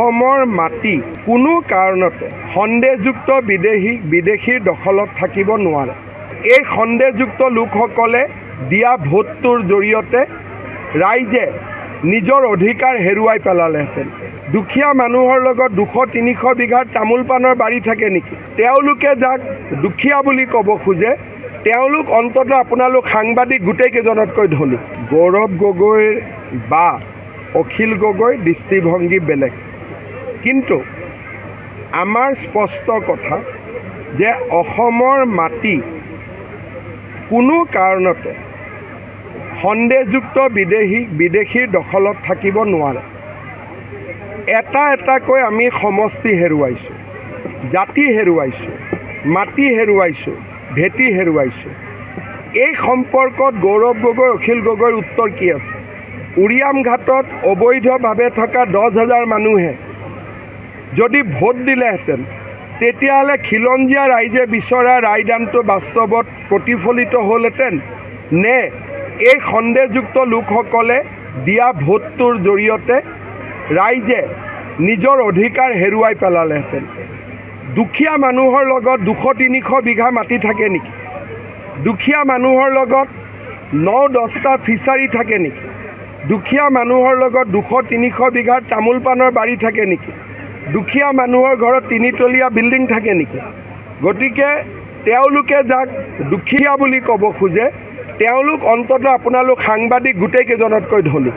অসমৰ মাটি কোনো কাৰণতে সন্দেহযুক্ত বিদেশীৰ দখলত থাকিব নোৱাৰে। এই সন্দেহযুক্ত লোকসকলে দিয়া ভোটটোৰ জৰিয়তে ৰাইজে নিজৰ অধিকাৰ হেৰুৱাই পেলালেহেঁতেন। দুখীয়া মানুহৰ লগত 200-300 বিঘাৰ তামোল পাণৰ বাৰী থাকে নেকি? তেওঁলোকে যাক দুখীয়া বুলি ক'ব খোজে তেওঁলোক অন্ততঃ আপোনালোক সাংবাদিক গোটেইকেইজনতকৈ ধনী। গৌৰৱ গগৈৰ বা অখিল গগৈৰ দৃষ্টিভংগী বেলেগ, কিন্তু আমাৰ স্পষ্ট কথা যে অসমৰ মাটি কোনো কাৰণতে সন্দেহযুক্ত বিদেশীৰ দখলত থাকিব নোৱাৰে। এটা এটাকৈ আমি সমষ্টি হেৰুৱাইছোঁ, জাতি হেৰুৱাইছোঁ, মাটি হেৰুৱাইছোঁ, ভেটি হেৰুৱাইছোঁ। এই সম্পৰ্কত গৌৰৱ গগৈ অখিল গগৈৰ উত্তৰ কি আছে? উৰিয়াম ঘাটত অবৈধভাৱে থকা 10,000 মানুহে যদি ভোট দিলেহেঁতেন তেতিয়াহ'লে খিলঞ্জীয়া ৰাইজে বিচৰা ৰায়দানটো বাস্তৱত প্ৰতিফলিত হ'লহেঁতেন নে এই সন্দেহযুক্ত লোকসকলে দিয়া ভোটটোৰ জৰিয়তে ৰাইজে নিজৰ অধিকাৰ হেৰুৱাই পেলালেহেঁতেন। দুখীয়া মানুহৰ লগত 200-300 বিঘা মাটি থাকে নেকি? দুখীয়া মানুহৰ লগত 9-10টা ফিচাৰী থাকে নেকি? দুখীয়া মানুহৰ লগত 200-300 বিঘাৰ তামোল পাণৰ বাৰী থাকে নেকি? দুখীয়া মানুহৰ ঘৰত 3তলীয়া বিল্ডিং থাকে নেকি? গতিকে তেওঁলোকে যাক দুখীয়া বুলি ক'ব খোজে তেওঁলোক অন্ততঃ আপোনালোক সাংবাদিক গোটেইকেইজনতকৈ ধনী।